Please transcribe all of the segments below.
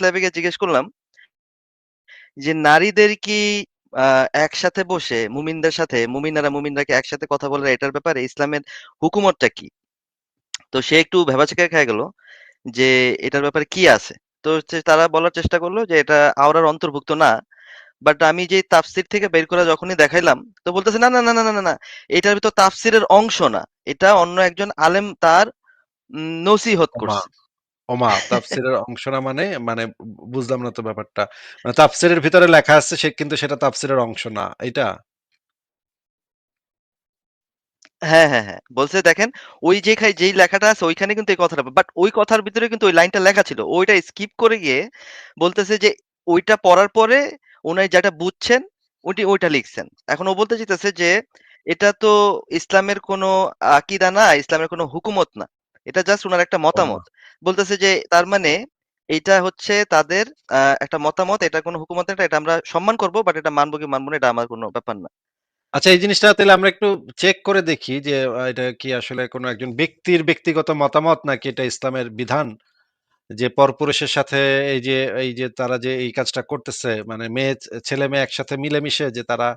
ল্যাবে গিয়ে জিজ্ঞেস করলাম যে, "নারীদের কি আ একসাথে বসে মুমিনরা কি একসাথে কথা বলে এটার ব্যাপারে ইসলামের হুকুমতটা কি?" তো সে একটু ভ্যাবাচ্যাকা খেয়ে গেল যে, "এটার ব্যাপারে কি আছে?" তো হচ্ছে তারা বলার চেষ্টা করল যে, "এটা আওরার অন্তর্ভুক্ত না।" বাট আমি যেই তাফসীর থেকে বের করে যখনই দেখাইলাম, তো বলতেছে, "না, না, না, না, না, না, না। এটার ভিতর তাফসীরের অংশ না। এটা অন্য একজন আলেম তার নসিহত ওমা, করছে।" ওমা তাফসীরের অংশ না মানে? মানে বুঝলাম না তো ব্যাপারটা। মানে তাফসীরের ভিতরে লেখা আছে কিন্তু সেটা তাফসীরের অংশ না। এইটা? হ্যাঁ, হ্যাঁ, হ্যাঁ। বলছে দেখেন ওই যেই লেখাটা আছে ওইখানে কিন্তু এই কথাটা বাট ওই কথার ভিতরে কিন্তু ওই লাইনটা লেখা ছিল। ওইটা স্কিপ করে গিয়ে বলতেছে যে ওইটা পড়ার পরে উনি যেটা বুঝছেন ওইটা লিখছেন। এখন ও বলতে চাইতেছে যে এটা তো ইসলামের কোনো আকীদা না, ইসলামের কোনো হুকুমত না। এটা জাস্ট উনার একটা ওমা! মতামত। বলতেছে যে তার মানে এইটা হচ্ছে তাদের একটা মতামত, এটা কোনো হুকুমত না, এটা আমরা সম্মান করব বাট এটা মানব কি মানব না এটা আমার কোনো ব্যাপার না। আচ্ছা, এই জিনিসটা তাইলে আমরা একটু চেক করে দেখি যে এটা কি আসলে কোনো একজন ব্যক্তির ব্যক্তিগত মতামত নাকি এটা ইসলামের বিধান? যে পরপুরুষের সাথে এই যে তারা যে এই কাজটা করতেছে মানে ছেলে-মেয়ে একসাথে মিলেমিশে যে তারা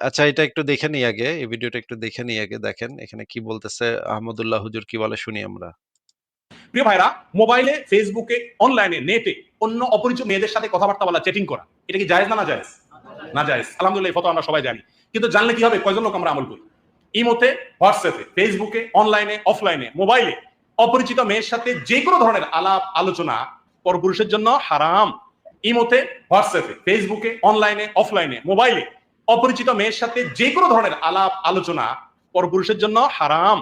আচ্ছা, এটা একটু দেখে নিই আগে। এই ভিডিওটা একটু দেখে নিই আগে। দেখেন এখানে কি বলতেছে আহমদুল্লাহ হুজুর কি বলে শুনি আমরা। প্রিয় ভাইরা, মোবাইলে, ফেসবুকে, অনলাইনে, নেটে অন্য অপরিচিত মেয়েদের সাথে কথাবার্তা বলা, চ্যাটিং করা, এটা কি জায়েজ না জায়েজ? না জায়েজ। আলহামদুলিল্লাহ, এই ফটো আমরা সবাই জানি। কিন্তু জানলে কি হবে? কয়জন লোক আমরা আমল করি? ইমোতে, হোয়াটসঅ্যাপে, ফেসবুকে, অনলাইনে, অফলাইনে, মোবাইলে অপরিচিত মেয়ের সাথে যে কোনো ধরনের আলাপ আলোচনা পরপুরুষের জন্য হারাম। ইমোতে, হোয়াটসঅ্যাপে, ফেসবুকে, অনলাইনে, অফলাইনে, মোবাইলে অপরিচিত মেয়ের সাথে যে কোনো ধরনের আলাপ আলোচনা পরপুরুষের জন্য হারাম।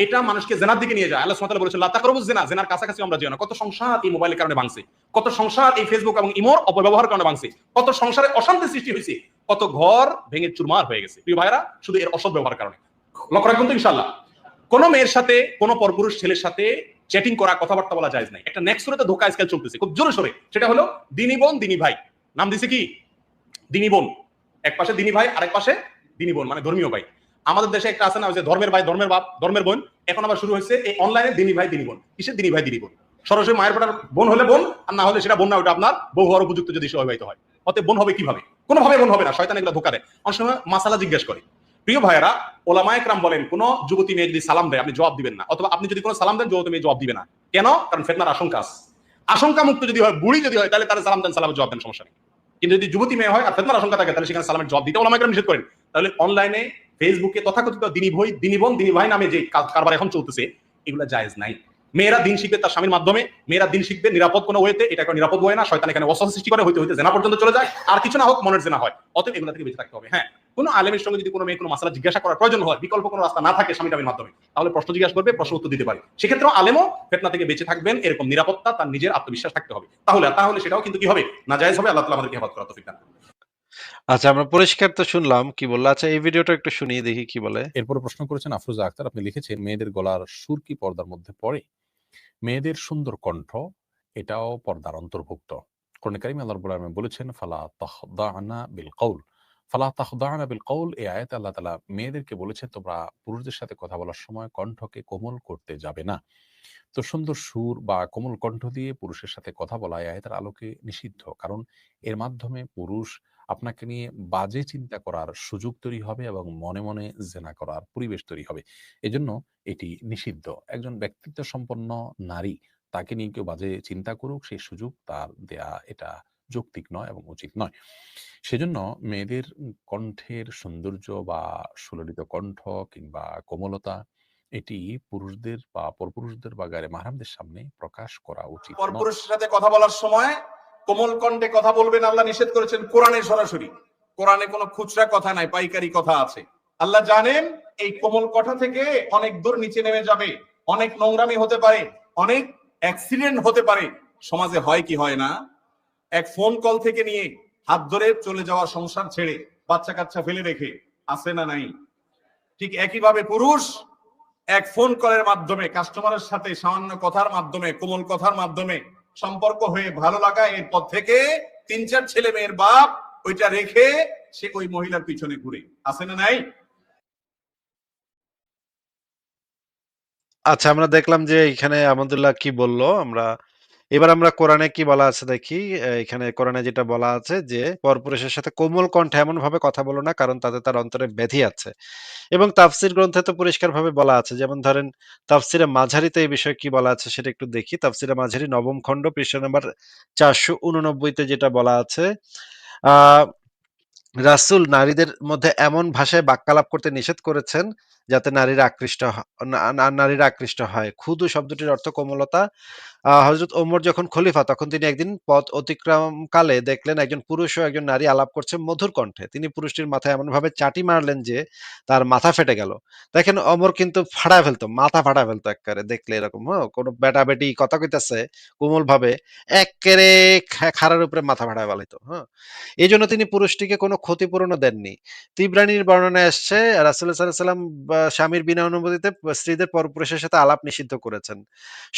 এটা মানুষকে জেনার দিকে নিয়ে যায়। আল্লাহ সুবহানাহু ওয়া তাআলা বলেছেন লা তাকরাবুজ জিনা, জেনার কাছাকাছি আমরা যেও না। কত সংসার এই মোবাইলের কারণে ভাঙছে, কত সংসার এই ফেসবুক এবং ইমোর অপব্যবহারের কারণে ভাঙছে, কত সংসারে অশান্তি সৃষ্টি হয়েছে, কত ঘর ভেঙে চুরমার হয়ে গেছে প্রিয় ভাইরা, শুধু এর অসৎ ব্যবহারের কারণে। লক্ষ্য রাখবেন তো ইনশাআল্লাহ। কোন মেয়ের সাথে কোন পরপুরুষ ছেলের সাথে চ্যাটিং করা, কথাবার্তা বলা জায়েজ নাই। একটা নেক্সট সুরাতে ধোঁকা আজকাল চলতেছে খুব জোরে সোরে, সেটা হলো দিনী বোন দিনী ভাই। নাম দিছে কি? দিনী বোন। এক পাশে দিনী ভাই, আরেক পাশে দিনী বোন, মানে ধর্মীয় ভাই। আমাদের দেশে একটা আছে না, ওই যে ধর্মের ভাই, ধর্মের বাপ, ধর্মের বোন। এখন আবার শুরু হয়েছে এই অনলাইনে দিনী ভাই দিনী বোন। কিসের দিনী ভাই দিনী বোন? সরাসরি মায়ের পেটার বোন হলে বোন, আর না হলে সেটা বোন না, ওটা আপনার বউ হওয়ার উপযুক্ত যদি সে অবিবাহিত হয়। অতএব বোন হবে কিভাবে? কোনোভাবে বোন হবে না। শয়তান এগুলো ধোঁকা দেয়। অনেক সময় মাসালা জিজ্ঞেস করে। প্রিয় ভাইয়েরা, ওলামায়ে কেরাম বলেন কোন যুবতী মেয়ে যদি সালাম দেয় আপনি জবাব দিবেন না, অথবা আপনি যদি কোনো সালাম দেন যুবতী মেয়ে জবাব দিবে না। কেন? কারণ ফিতনার আশঙ্কা আছে। আশঙ্কা মুক্ত যদি হয়, বুড়ি যদি হয়, তাহলে তারা সালাম দেন, সালামের জবাব দেন, সমস্যা নেই। কিন্তু যদি যুবতী মেয়ে হয় আর ফিতনার আশঙ্কা থাকে, তাহলে সেখানে সালামের জবাব দিতে ওলামায়ে কেরাম নিষেধ করেন। তাহলে অনলাইনে, ফেসবুকে তথাকথিত দিনী বোন দিনী ভাই নামে যে কারবার এখন চলতেছে, এগুলো জায়েজ নাই। মেয়েরা দিন শিখবে তার স্বামীর মাধ্যমে, মেয়েরা দিন শিখবে নিরাপদ কোনো ওয়েতে, এটা কোনো নিরাপদ ওয়ে না। শয়তান এখানে ওয়াসওয়াসা সৃষ্টি করে, হইতে হইতে জেনা পর্যন্ত চলে যায়, আর কিছু না হোক মনের জেনা হয়। অতএব এগুলো থেকে বেঁচে থাকতে হবে। হ্যাঁ, কোনো আলেমের সঙ্গে যদি কোনো মেয়ে কোনো মাসালা জিজ্ঞাসা করার প্রয়োজন হয়, বিকল্প কোনো রাস্তা না থাকে স্বামী টামীর মাধ্যমে, তাহলে প্রশ্ন জিজ্ঞাসা করবে, প্রশ্ন উত্তর দিতে পারে। সেক্ষেত্রেও আলেমও ফিতনা থেকে বেঁচে থাকবেন, এরকম নিরাপত্তা, তার নিজের আত্মবিশ্বাস থাকতে হবে। তাহলে সেটাও কিন্তু কি হবে? নাজায়েজ হবে। আল্লাহ তাআলা আমাদেরকে হেফাজত করার তৌফিক দান করুন। আচ্ছা, আমরা পরিষ্কার তো শুনলাম কি বলল। আচ্ছা, এই ভিডিওটা একটু শুনি দেখি কি বলে। এরপরে প্রশ্ন করেছেন আফরোজা আক্তার, আপনি লিখেছেন মেয়েদের গলার সুর কি পর্দার মধ্যে পড়ে? মেয়েদের সুন্দর কণ্ঠ এটাও পর্দার অন্তর্ভুক্ত। কোরআন কারীমে আল্লাহ রাব্বুল আলামিন বলেছেন ফালা তাখদা'না বিল কওল। এই আয়াতে আল্লাহ তাআলা মেয়েদেরকে বলেছেন তোমরা পুরুষদের সাথে কথা বলার সময় কণ্ঠকে কোমল করতে যাবে না। তো সুন্দর সুর বা কোমল কণ্ঠ দিয়ে পুরুষের সাথে কথা বলা এই আয়াতের আলোকে নিষিদ্ধ। কারণ এর মাধ্যমে পুরুষ আপনাকে নিয়ে বাজে চিন্তা করার সুযোগ তৈরি হবে এবং মনে মনে জেনা করার পরিবেশ তৈরি হবে। এজন্য এটি নিষিদ্ধ। একজন ব্যক্তিত্ব সম্পন্ন নারী, তাকে নিয়ে কেউ বাজে চিন্তা করুক, সেই সুযোগ তার দেয়া এটা যৌক্তিক নয় এবং উচিত নয়। সেজন্য মেয়েদের কণ্ঠের সৌন্দর্য বা সুললিত কণ্ঠ কিংবা কোমলতা এটি পুরুষদের বা পরপুরুষদের বা গায়ে মাহরামদের সামনে প্রকাশ করা উচিত নয়। পরপুরুষের সাথে কথা বলার সময় কোমল কণ্ঠে কথা বলবেন, আল্লাহ নিষেধ করেছেন কোরআনে সরাসরি। কোরআনে কোনো খুচরা কথা নাই, পাইকারি কথা আছে। আল্লাহ জানেন এই কোমল কথা থেকে অনেক দূর নিচে নেমে যাবে, অনেক নোংরামি হতে পারে, অনেক অ্যাক্সিডেন্ট হতে পারে। সমাজে হয় কি হয় না, এক ফোন কল থেকে নিয়ে হাত ধরে চলে যাওয়া সংসার ছেড়ে বাচ্চা কাচ্চা ফেলে রেখে, আছে না নাই? ঠিক একইভাবে পুরুষ এক ফোন কলের মাধ্যমে কাস্টমারের সাথে সামান্য কথার মাধ্যমে, কোমল কথার মাধ্যমে সম্পর্ক হয়ে ভালো লাগা, এরপর থেকে 3-4 ছেলে মেয়ের বাপ, ওইটা রেখে সে ওই মহিলার পিছনে ঘুরে, আছে না নাই? আচ্ছা, আমরা দেখলাম যে এখানে আহমদুল্লাহ কি বলল। আমরা এবার আমরা কোরআনে কি বলা আছে দেখি। এখানে কোরআনে যেটা বলা আছে যে, "পরপুরুষের সাথে কোমল কণ্ঠে এমনভাবে কথা বলো না, কারণ তাতে তার অন্তরে ব্যাধি আছে।" এবং তাফসীর গ্রন্থে তো পরিষ্কারভাবে বলা আছে। যেমন ধরেন তাফসীরে মাঝারিতে এই বিষয়ে কি বলা আছে সেটা একটু দেখি। তাফসীরে মাঝারি ৯ম খণ্ড পৃষ্ঠা নাম্বার ৪৮৯ তে যেটা বলা আছে, আ রাসূল নারীদের মধ্যে এমন ভাষায় বাক্যালাপ করতে নিষেধ করেছেন, যাতে নারীরা আকৃষ্ট নারীরা আকৃষ্ট হয়। খুদু শব্দটির অর্থ কোমলতা। হযরত ওমর যখন খলিফা, তখন তিনি একদিন পথ অতিক্রমকালে দেখলেন একজন পুরুষ ও একজন নারী আলাপ করছে মধুর কণ্ঠে। তিনি পুরুষটির মাথায় এমনভাবে চাটি মারলেন যে তার মাথা ফেটে গেল। দেখেন ওমর কিন্তু ফাটায় ফেলতো, মাথা ফাটায় ফেলতো এক্কেবারে দেখলে এরকম, কোন বেটা-বেটি কথা কইতেছে কোমলভাবে, এক্কেরে খাড়ার উপরে মাথা ফাটায় ফেলাইতো, এজন্য তিনি পুরুষটিকে কোনো ক্ষতিপূরণও দেননি। তিবরানীর বর্ণনায় আসছে রাসূলুল্লাহ সাল্লাল্লাহু আলাইহি ওয়াসাল্লাম স্বামীর বিনা অনুমতিতে স্ত্রীদের পরপুরুষের সাথে আলাপ নিষিদ্ধ করেছেন।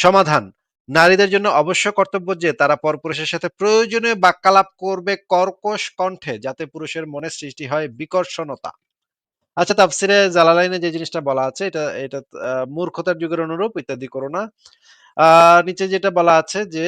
সমাধান: নারীদের জন্য অবশ্য কর্তব্য যে তারা পরপুরুষের সাথে প্রয়োজনীয় বাক্যালাপ করবে কর্কশ কণ্ঠে, যাতে পুরুষের মনে সৃষ্টি হয় বিকর্ষণতা। আচ্ছা, তাফসিরে জালালাইনে যে জিনিসটা বলা আছে এটা এটা মূর্খতার যুগের অনুরূপ, ইত্যাদি করো না। নিচে যেটা বলা আছে যে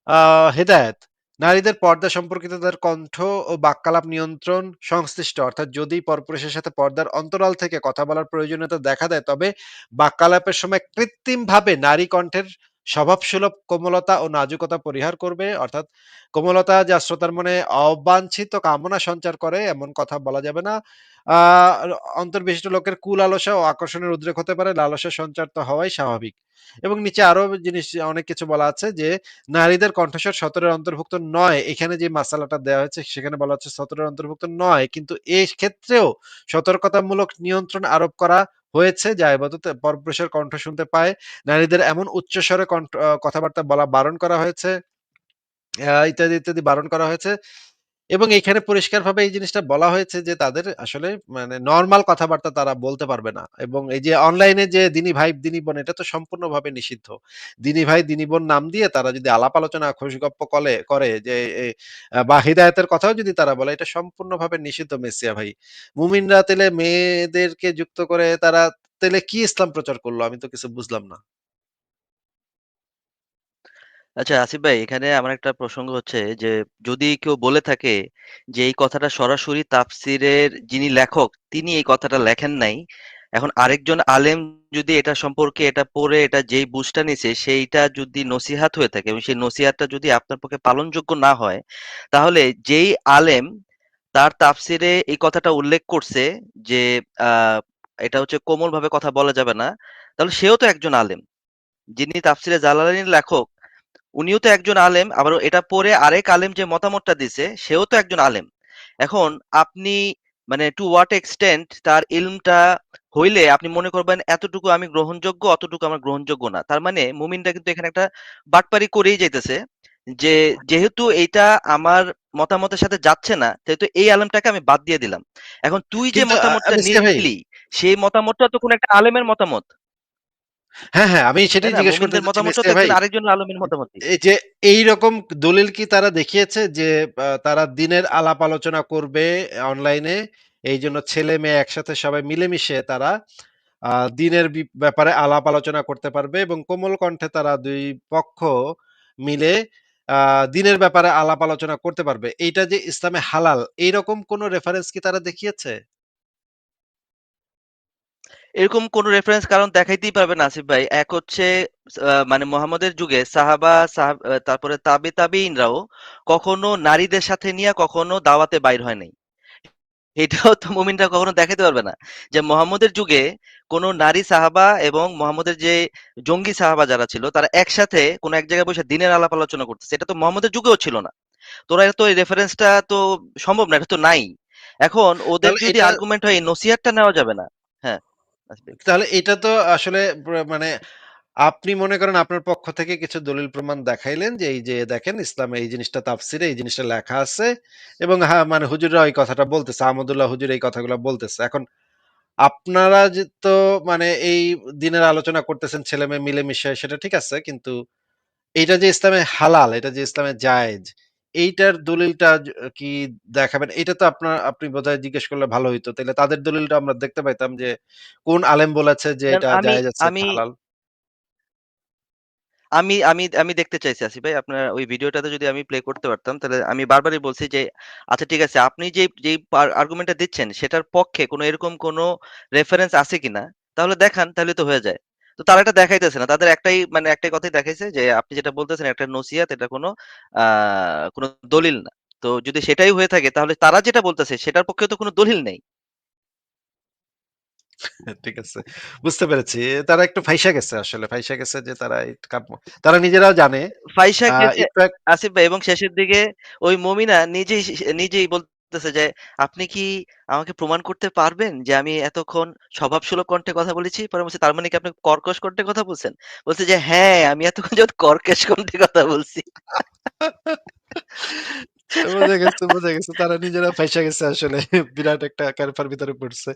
আ হেদায়েত: নারীদের পর্দা সম্পর্কিত তাদের কণ্ঠ ও বাক্যালাপ নিয়ন্ত্রণ সংশ্লিষ্ট, অর্থাৎ যদি পরপুরুষের সাথে পর্দার অন্তরাল থেকে কথা বলার প্রয়োজনীয়তা দেখা দেয়, তবে বাক্যালাপের সময় কৃত্রিমভাবে নারী কণ্ঠের স্বভাবসুলভ কোমলতা ও নাজুকতা পরিহার করবে। অর্থাৎ কোমলতা যা শ্রোতার মনে অবাঞ্ছিত কামনা সঞ্চার করে, এমন কথা বলা যাবে না। আ অন্তর্বিশিষ্ট লোকের কুলালসা ও আকর্ষণের উদ্রেক হতে পারে, লালসার সঞ্চার তো হওয়াই স্বাভাবিক। এবং নিচে আরো জিনিস অনেক কিছু বলা আছে যে নারীদের কণ্ঠস্বর সতরের অন্তর্ভুক্ত নয়। এখানে যে মাসালাটা দেওয়া হয়েছে সেখানে বলা হচ্ছে সতরের অন্তর্ভুক্ত নয়। কিন্তু এই ক্ষেত্রেও সতর্কতামূলক নিয়ন্ত্রণ আরোপ করা হয়েছে, যা এবাদত পরপুরুষের কণ্ঠ শুনতে পায়। নারীদের এমন উচ্চস্বরে কথাবার্তা বলা বারণ করা হয়েছে। ইত্যাদি, ইত্যাদি বারণ করা হয়েছে। এবং এখানে পরিষ্কারভাবে এই জিনিসটা বলা হয়েছে যে তাদের আসলে মানে নরমাল কথাবার্তা তারা বলতে পারবে না। এবং এই যে অনলাইনে যে দিনী ভাই, দিনী বোন, এটা তো সম্পূর্ণভাবে নিষিদ্ধ। দিনী ভাই, দিনী বোন নাম দিয়ে তারা যদি আলাপ আলোচনা খুশগপ্প করে যে বা হিদায়াতের কথাও যদি তারা বলে, এটা সম্পূর্ণভাবে নিষিদ্ধ মেসিয়া ভাই। মুমিনরা তেলে মেয়েদেরকে যুক্ত করে তারা তেলে কি ইসলাম প্রচার করলো? আমি তো কিছু বুঝলাম না। আচ্ছা আসিফ ভাই, এখানে আমার একটা প্রসঙ্গ হচ্ছে যে যদি কেউ বলে থাকে যে এই কথাটা সরাসরি তাফসিরের যিনি লেখক তিনি এই কথাটা লেখেন নাই, এখন আরেকজন আলেম যদি এটা সম্পর্কে এটা পড়ে এটা যেই বুঝটা নিছে সেইটা যদি নসিহাত হয়ে থাকে এবং সেই নসিহাতটা যদি আপনার পক্ষে পালনযোগ্য না হয়, তাহলে যেই আলেম তার তাফসিরে এই কথাটা উল্লেখ করছে যে আহ এটা হচ্ছে কোমল ভাবে কথা বলা যাবে না, তাহলে সেও তো একজন আলেম। যিনি তাফসিরে জালালাইনের লেখক উনিও তো একজন আলেম, আবার এটা পড়ে আরেক আলেম যে মতামতটা দিছে সেও তো একজন আলেম। এখন আপনি মানে টু হোয়াট এক্সটেন্ট তার ইলমটা হইলে আপনি মনে করবেন এতটুকু আমি গ্রহণযোগ্য, অতটুকু আমার গ্রহণযোগ্য না। তার মানে মুমিনরা কিন্তু এখানে একটা বাটপারি করেই যাইতেছে যে যেহেতু এইটা আমার মতামতের সাথে যাচ্ছে না, সেহেতু এই আলেমটাকে আমি বাদ দিয়ে দিলাম। এখন তুই যে কিন্তু মতামতটা মিসকে ভাই, নিলি সেই মতামতটা তো কোনো একটা আলেমের মতামত, হ্যাঁ, হ্যাঁ, আমি তাই সেটাই না? জিজ্ঞেস করতে মুমিনদের চাচ্ছি মতামতটা মিসকে তো ভাই। একজন আরেকজন আলেমের মতামতই। এই যে এইরকম দলিল কি তারা দেখিয়েছে যে তারা দিনের আলাপ আলোচনা করবে অনলাইনে, এই জন্য ছেলে মেয়ে একসাথে সবাই মিলেমিশে তারা দিনের ব্যাপারে আলাপ আলোচনা করতে পারবে এবং কোমল কণ্ঠে তারা দুই পক্ষ মিলে দিনের ব্যাপারে আলাপ আলোচনা করতে পারবে, এইটা যে ইসলামে হালাল, এইরকম কোন রেফারেন্স কি তারা দেখিয়েছে? এরকম কোন রেফারেন্স কারণ দেখাইতেই পারবে না আসিফ ভাই। এক হচ্ছে মানে মোহাম্মদের যুগে সাহাবা তারপরে তাবিঈনরাও কখনো নারীদের সাথে নিয়ে কখনো দাওয়াতে বাইর হয় নাই। এটাও তো মুমিনরা কখনো দেখাইতে পারবে না যে মোহাম্মদের যুগে কোন নারী সাহাবা এবং মোহাম্মদের যে জঙ্গি সাহাবা যারা ছিল তারা একসাথে কোন এক জায়গায় বসে দিনের আলাপ আলোচনা করতেছে। এটা তো মোহাম্মদের যুগেও ছিল না। তোরা তো এই রেফারেন্সটা তো সম্ভব না, এটা তো নাই। এখন ওদের তাহলে যদি এটা আর্গুমেন্ট হয় এই নসিহতটা নেওয়া যাবে না। হ্যাঁ, আসিফ ভাই। তাহলে এটা তো আসলে মানে আপনি মনে করেন আপনার পক্ষ থেকে কিছু দলিল প্রমাণ দেখাইলেন যে এই যে দেখেন ইসলামে এই জিনিসটা তাফসিরে এই জিনিসটা লেখা আছে এবং হ্যাঁ, মানে হুজুররা ওই কথাটা বলতেছে, আহমদুল্লাহ হুজুর এই কথাগুলো বলতেছে। এখন আপনারা যে তো মানে এই দিনের আলোচনা করতেছেন ছেলে মেয়ে মিলেমিশে, সেটা ঠিক আছে, কিন্তু এইটা যে ইসলামে হালাল, এটা যে ইসলামে জায়েজ, এইটার দলিলটা কি দেখাবেন? এটা তো আপনি বোধহয় জিজ্ঞেস করলে ভালো হইতো, তাহলে তাদের দলিলটা আমরা দেখতে পাইতাম যে কোন আলেম বলেছে যে দেন এটা আমি জায়েজ আছে, আমি এটা হালাল। আমি আমি আমি দেখতে চাইছি আসিফ ভাই, আপনার ওই ভিডিওটাতে যদি আমি প্লে করতে পারতাম তাহলে আমি বারবারই বলছি যে আচ্ছা ঠিক আছে, আপনি যেই আর্গুমেন্টটা দিচ্ছেন সেটার পক্ষে কোনো এরকম কোনো রেফারেন্স আছে কিনা তাহলে দেখান, তাহলে তো হয়ে যায়। তো তারা এটা দেখাইতেছে না। তাদের একটাই কথাই দেখাইছে যে আপনি যেটা বলতেছেন একটা নসিহত, এটা কোনো দলিল না। তো যদি সেটাই হয়ে থাকে তাহলে তারা যেটা বলতেছে সেটার পক্ষেও তো কোনো দলিল নেই। ঠিক আছে। বুঝতে পেরেছি। তারা একটু ফাইসা গেছে আসলে। ফাইসা গেছে যে তারা তারা নিজেরাও জানে। ফাইসা গেছে একটু আসিফ ভাই, এবং শেষের দিকে ওই মমিনা নিজেই বলতেছে যে, "আপনি কি আমাকে প্রমাণ করতে পারবেন যে আমি এতক্ষণ স্বভাবসুলভ কণ্ঠে কথা বলেছি?" পরে বলছে, "তার মানে কি আপনি কর্কশ কণ্ঠে কথা বলছেন?" বলছে যে, "হ্যাঁ, আমি এতক্ষণ যাবৎ কর্কশ কণ্ঠে কথা বলছি।" বোঝা গেছে, বোঝা গেছে। তারা নিজেরা ফাইসা গেছে আসলে। বিরাট একটা ক্যারফার ভিতরে পড়ছে।